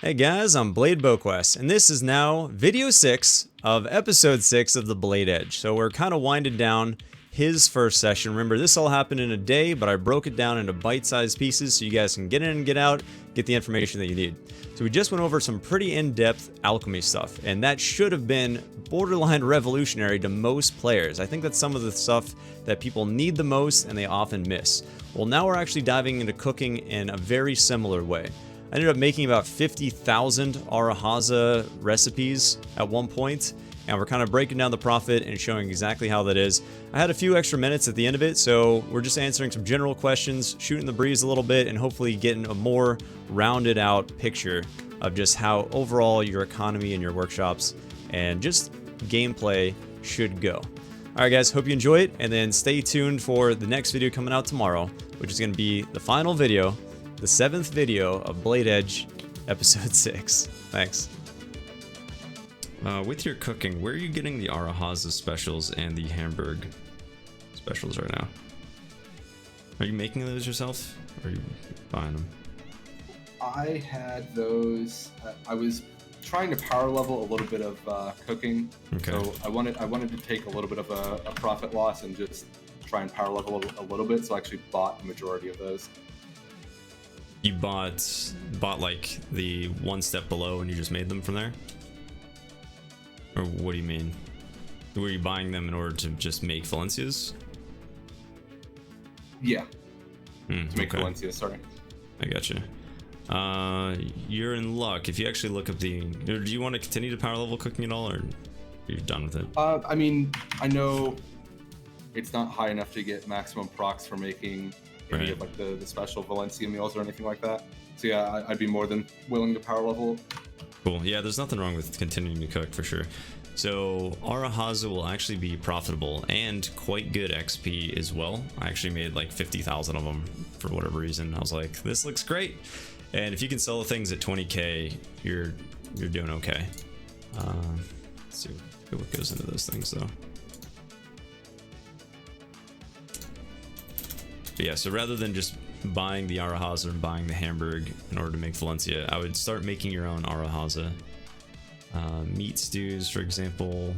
Hey guys, I'm Blade BowQuest, and this is now video 6 of episode 6 of the Blade Edge. So we're kind of winding down his first session. Remember, this all happened in a day, but I broke it down into bite-sized pieces so you guys can get in and get out, get the information that you need. So we just went over some pretty in-depth alchemy stuff, and that should have been borderline revolutionary to most players. I think that's some of the stuff that people need the most and they often miss. Well, now we're actually diving into cooking in a very similar way. I ended up making about 50,000 Arahaza recipes at one point, and we're kind of breaking down the profit and showing exactly how that is. I had a few extra minutes at the end of it, so we're just answering some general questions, shooting the breeze a little bit, and hopefully getting a more rounded out picture of just how overall your economy and your workshops and just gameplay should go. Alright guys, hope you enjoy it, and then stay tuned for the next video coming out tomorrow, which is going to be the final video, the 7th video of Blade Edge, episode 6. Thanks. With your cooking, where are you getting the Arahaza specials and the Hamburg specials right now? Are you making those yourself, or are you buying them? I had those. I was trying to power level a little bit of cooking, Okay. so I wanted to take a little bit of a profit loss and just try and power level a little bit. So I actually bought the majority of those. You bought like the one step below and you just made them from there? Or what do you mean? Were you buying them in order to just make Valencias? Yeah, to make okay. Valencia. Sorry. I gotcha. You're in luck. If you actually look up the... Do you want to continue to power level cooking at all, or are you done with it? I mean, I know it's not high enough to get maximum procs for making any of like the special Valencia meals or anything like that. So yeah, I'd be more than willing to power level. Cool. Yeah, there's nothing wrong with continuing to cook for sure. So Arahaza will actually be profitable and quite good XP as well. I actually made like 50,000 of them for whatever reason. I was like, this looks great. And if you can sell the things at 20k, you're doing okay. Let's see what goes into those things though. But yeah, so rather than just buying the Arahaza and buying the Hamburg in order to make Valencia, I would start making your own Arahaza. Meat stews, for example.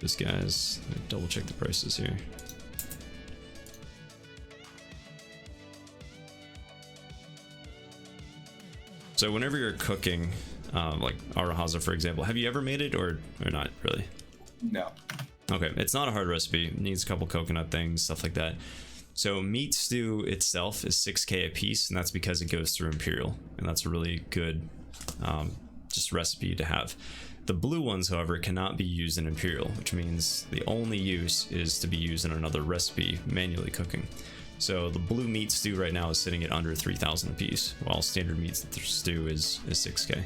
This guy's, let me double check the prices here. So whenever you're cooking, like Arahaza, for example, have you ever made it or not really? No. Okay, it's not a hard recipe. It needs a couple coconut things, stuff like that. So meat stew itself is 6k a piece, and that's because it goes through Imperial, and that's a really good just recipe to have. The blue ones, however, cannot be used in Imperial, which means the only use is to be used in another recipe, manually cooking. So the blue meat stew right now is sitting at under 3,000 a piece, while standard meat stew is 6k.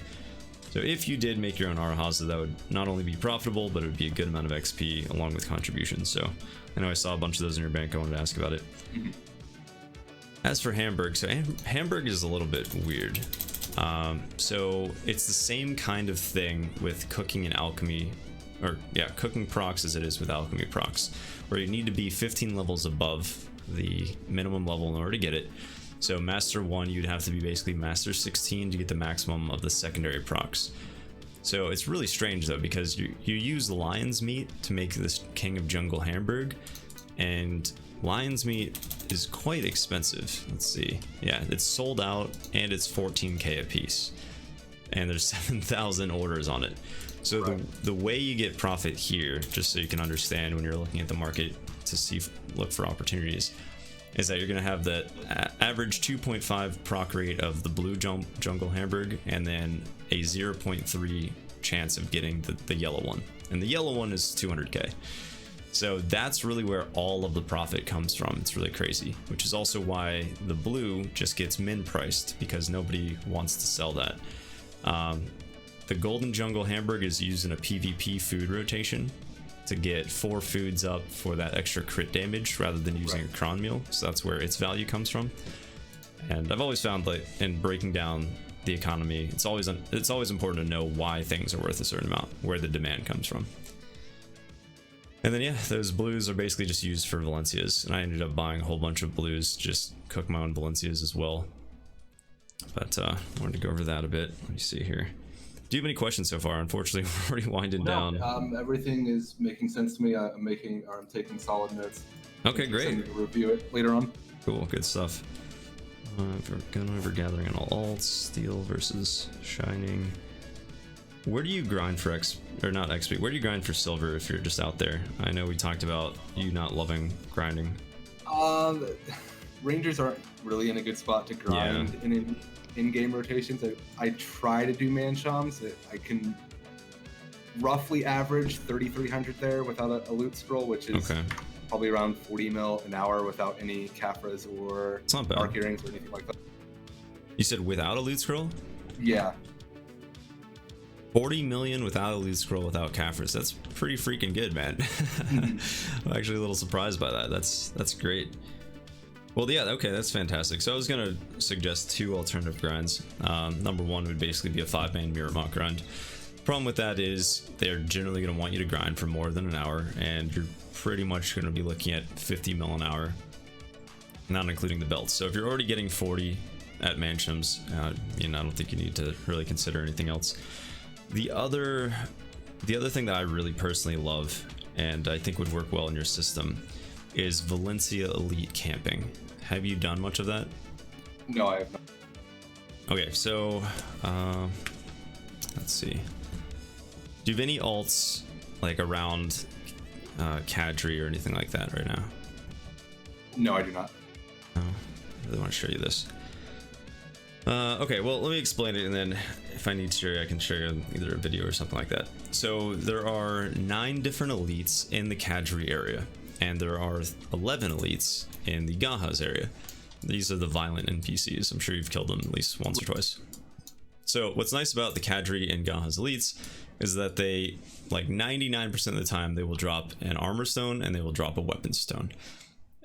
So if you did make your own Arahaza, that would not only be profitable, but it would be a good amount of XP along with contributions. So I know I saw a bunch of those in your bank. I wanted to ask about it. As for Hamburg, so Hamburg is a little bit weird. So it's the same kind of thing with cooking and alchemy, or yeah, cooking procs as it is with alchemy procs, where you need to be 15 levels above the minimum level in order to get it. So Master 1, you'd have to be basically Master 16 to get the maximum of the secondary procs. So it's really strange though, because you use lion's meat to make this King of Jungle Hamburg, and lion's meat is quite expensive. Let's see. Yeah, it's sold out and it's 14k a piece. And there's 7,000 orders on it. So the way you get profit here, just so you can understand when you're looking at the market to look for opportunities, is that you're going to have the average 2.5 proc rate of the blue jungle Hamburg, and then a 0.3 chance of getting the yellow one. And the yellow one is 200k. So that's really where all of the profit comes from. It's really crazy, which is also why the blue just gets min priced, because nobody wants to sell that. The golden jungle Hamburg is used in a PvP food rotation to get 4 foods up for that extra crit damage rather than using a cron meal. So that's where its value comes from. And I've always found that in breaking down the economy, it's always important to know why things are worth a certain amount, where the demand comes from. And then yeah, those blues are basically just used for Valencias, and I ended up buying a whole bunch of blues, just cook my own Valencias as well. But wanted to go over that a bit. Let me see here. Do you have any questions so far? Unfortunately, we're already winding down. Everything is making sense to me. I'm taking solid notes. Okay, great. Review it later on. Cool, good stuff. We're going over gathering on all alts, steel versus shining. Where do you grind for not XP? Where do you grind for silver if you're just out there? I know we talked about you not loving grinding. Rangers aren't really in a good spot to grind in-game rotations. I try to do manshams. I can roughly average 3,300 there without a loot scroll, which is probably around 40 mil an hour without any Kafras or arc earrings or anything like that. You said without a loot scroll? Yeah. 40 million without a loot scroll without Kafras. That's pretty freaking good, man. I'm actually a little surprised by that. That's great. Well, yeah, okay, that's fantastic. So I was gonna suggest 2 alternative grinds. Number 1 would basically be a 5-man mirror mock grind. Problem with that is they're generally gonna want you to grind for more than an hour, and you're pretty much gonna be looking at 50 mil an hour, not including the belts. So if you're already getting 40 at mansions, I don't think you need to really consider anything else. The other thing that I really personally love, and I think would work well in your system, is Valencia Elite camping. Have you done much of that? No, I have not. Okay, so let's see. Do you have any alts like around Kadri or anything like that right now? No, I do not. Oh, I really want to show you this. Okay, well, let me explain it, and then if I need to show you, I can show you either a video or something like that. So there are 9 different elites in the Kadri area, and there are 11 elites in the Gahaz area. These are the violent NPCs. I'm sure you've killed them at least once or twice. So what's nice about the Kadri and Gahaz elites is that they, like 99% of the time, they will drop an armor stone and they will drop a weapon stone.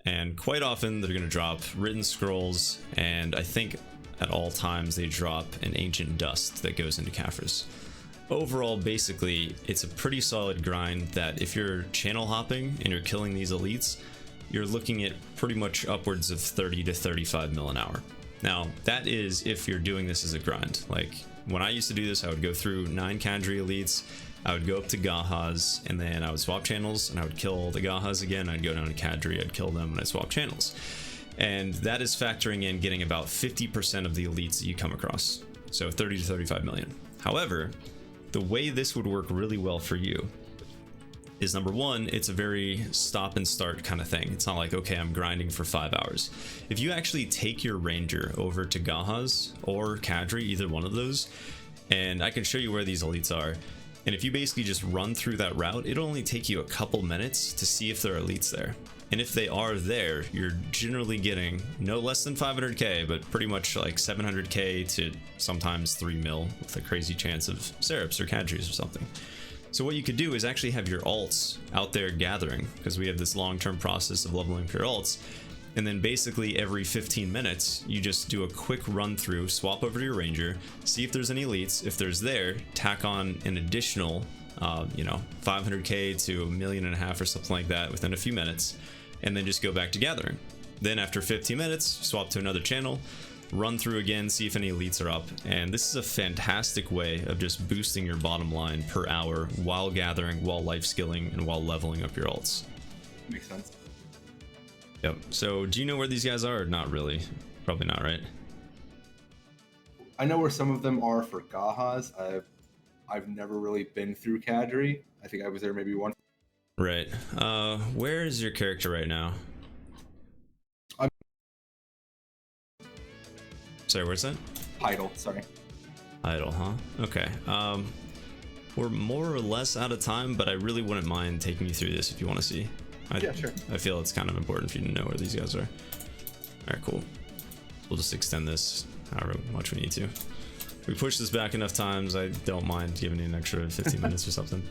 And quite often they're going to drop written scrolls, and I think at all times they drop an ancient dust that goes into Kafras. Overall, basically, it's a pretty solid grind that if you're channel hopping and you're killing these elites, you're looking at pretty much upwards of 30 to 35 mil an hour. Now, that is if you're doing this as a grind. Like, when I used to do this, I would go through 9 Kadri elites, I would go up to Gahaz, and then I would swap channels, and I would kill the Gahaz again, I'd go down to Kadri, I'd kill them, and I'd swap channels. And that is factoring in getting about 50% of the elites that you come across. So 30 to 35 million. However, the way this would work really well for you is, number 1, it's a very stop and start kind of thing. It's not like, okay, I'm grinding for 5 hours. If you actually take your ranger over to Gahaz or Kadri, either one of those, and I can show you where these elites are, and if you basically just run through that route, it'll only take you a couple minutes to see if there are elites there. And if they are there, you're generally getting no less than 500k, but pretty much like 700k to sometimes 3 mil with a crazy chance of Seraphs or Kadris or something. So what you could do is actually have your alts out there gathering, because we have this long-term process of leveling up your alts, and then basically every 15 minutes you just do a quick run through, swap over to your ranger, see if there's any elites. If there's there, tack on an additional 500k to 1.5 million or something like that within a few minutes, and then just go back to gathering. Then after 15 minutes, swap to another channel, run through again, see if any elites are up. And this is a fantastic way of just boosting your bottom line per hour while gathering, while life skilling, and while leveling up your alts. Makes sense. Yep. So do you know where these guys are, or not really? Probably not, right? I know where some of them are for Gahaz. I've never really been through Kadri. I think I was there maybe once. Right. Where is your character right now? Sorry, where's that? Idle, sorry. Idle, huh? Okay. We're more or less out of time, but I really wouldn't mind taking you through this if you want to see. Yeah, sure. I feel it's kind of important for you to know where these guys are. Alright, cool. We'll just extend this however much we need to. If we push this back enough times, I don't mind giving you an extra 15 minutes or something.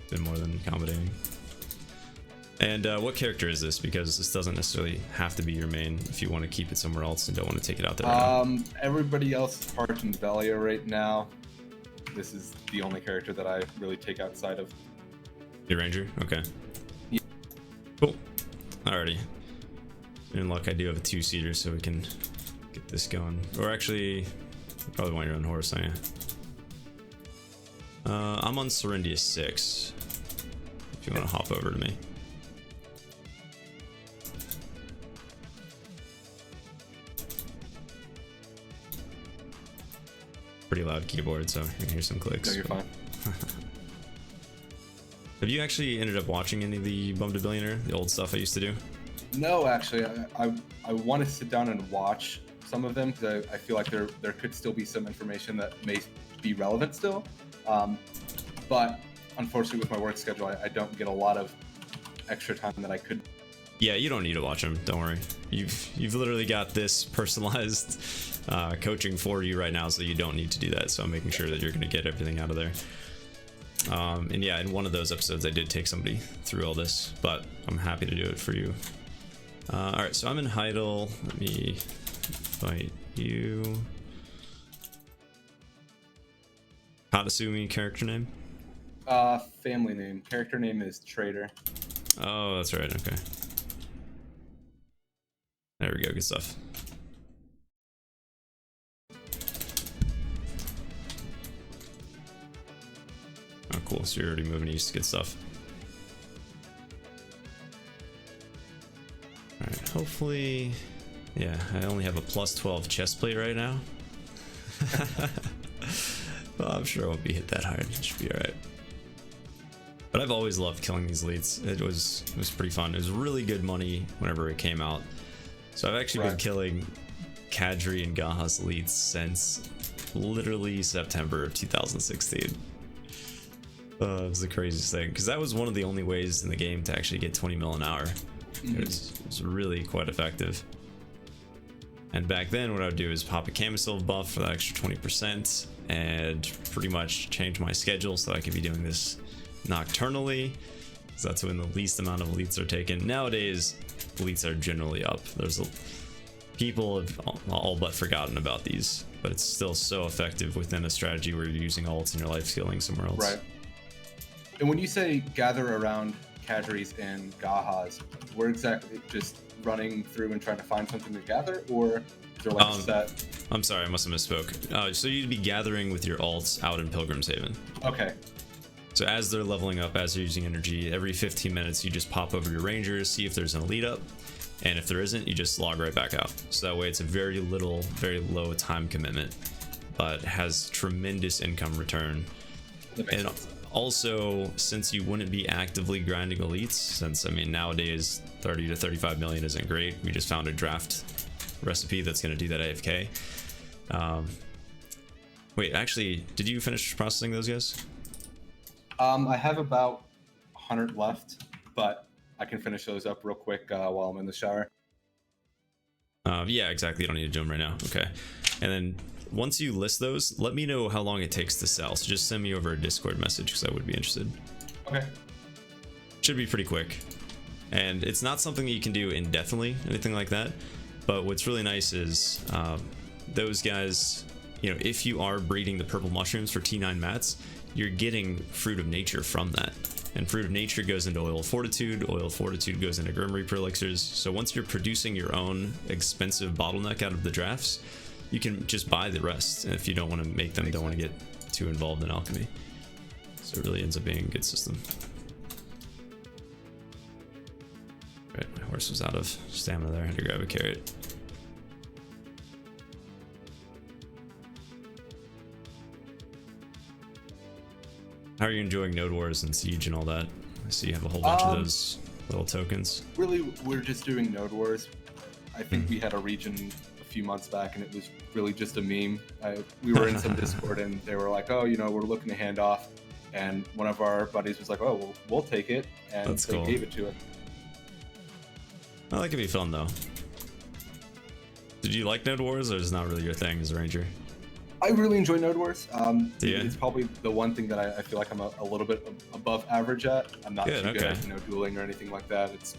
Been more than accommodating. And what character is this? Because this doesn't necessarily have to be your main if you want to keep it somewhere else and don't want to take it out there right now. Everybody else is parked in Velia right now. This is the only character that I really take outside of. Your ranger? Okay. Yeah. Cool. Alrighty. In luck, I do have a 2-seater, so we can get this going. Or actually, you probably want your own horse, don't you? I'm on Serendia 6. If you want to hop over to me. Pretty loud keyboard, so you can hear some clicks. No, you're fine. Have you actually ended up watching any of the Bum to Billionaire, the old stuff I used to do? No, actually, I want to sit down and watch some of them because I feel like there could still be some information that may be relevant still. But unfortunately, with my work schedule, I don't get a lot of extra time that I could. Yeah, you don't need to watch them. Don't worry. You've literally got this personalized coaching for you right now, so you don't need to do that. So I'm making sure that you're going to get everything out of there. And yeah, in one of those episodes, I did take somebody through all this, but I'm happy to do it for you. All right, so I'm in Heidel. Let me fight you. Katasumi character name? Family name. Character name is Trader. Oh, that's right. Okay. There we go. Good stuff. Oh, cool. So you're already moving east. Good stuff. Alright, hopefully... Yeah, I only have a plus 12 chest plate right now. Well, I'm sure I won't be hit that hard. It should be alright. But I've always loved killing these elites. It was pretty fun. It was really good money whenever it came out. So I've actually been killing Kadri and Gahas elites since literally September of 2016. It was the craziest thing, because that was one of the only ways in the game to actually get 20 mil an hour. It was really quite effective. And back then, what I would do is pop a Camisylve buff for that extra 20% and pretty much change my schedule so that I could be doing this nocturnally, because that's when the least amount of elites are taken. Nowadays, elites are generally up. People have all but forgotten about these, but it's still so effective within a strategy where you're using ults and your life skilling somewhere else. Right. And when you say gather around Kadris and Gahas, we're exactly just running through and trying to find something to gather, or is there like a set? I'm sorry, I must have misspoke. So you'd be gathering with your ults out in Pilgrim's Haven. Okay. So as they're leveling up, as they're using energy, every 15 minutes you just pop over your rangers, see if there's an elite up, and if there isn't, you just log right back out. So that way it's a very low time commitment, but has tremendous income return. That makes And sense. also, since you wouldn't be actively grinding elites, since I mean nowadays 30 to 35 million isn't great, we just found a draft recipe that's going to do that AFK. Wait, actually, did you finish processing those guys? I have about 100 left, but I can finish those up real quick while I'm in the shower. Yeah, exactly. You don't need to do them right now. Okay. And then once you list those, let me know how long it takes to sell. So just send me over a Discord message because I would be interested. Okay. Should be pretty quick. And it's not something that you can do indefinitely, anything like that. But what's really nice is those guys, you know, if you are breeding the purple mushrooms for T9 mats, you're getting Fruit of Nature from that. And Fruit of Nature goes into Oil of Fortitude goes into Grim Reaper elixirs. So once you're producing your own expensive bottleneck out of the drafts, you can just buy the rest if you don't want to make them, don't want to get too involved in alchemy. So it really ends up being a good system. Right, my horse was out of stamina there. I had to grab a carrot. How are you enjoying Node Wars and Siege and all that? I see you have a whole bunch of those little tokens. Really, we're just doing Node Wars. I think we had a region a few months back, and it was really just a meme. We were in some Discord, and they were like, "Oh, you know, we're looking to hand off," and one of our buddies was like, "Oh, well, we'll take it," and That's they cool. gave it to us. Oh, that could be fun though. Did you like Node Wars, or is it not really your thing as a ranger? I really enjoy Node Wars. Yeah. It's probably the one thing that I feel like I'm a little bit above average at. I'm not Good, too good okay. at dueling or anything like that. It's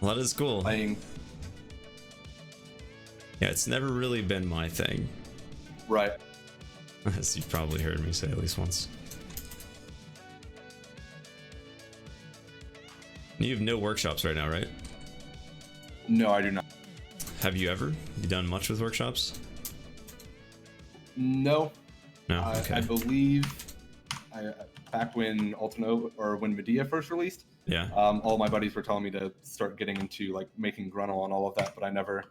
Well, that is cool. playing Yeah, it's never really been my thing, right. as you've probably heard me say at least once. You have no workshops right now, right? No, I do not. Have you ever? You done much with workshops? No. No. Okay. I believe back when Ultimo or when Medea first released, Yeah. all my buddies were telling me to start getting into like making Gruntle and all of that, but I never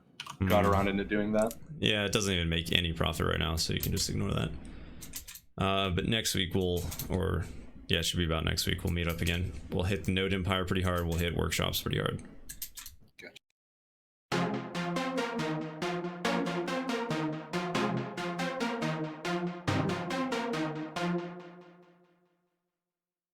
got around into doing that. Yeah, it doesn't even make any profit right now, so you can just ignore that. But next week it should be about next week, we'll meet up again. We'll hit the Node Empire pretty hard, we'll hit workshops pretty hard.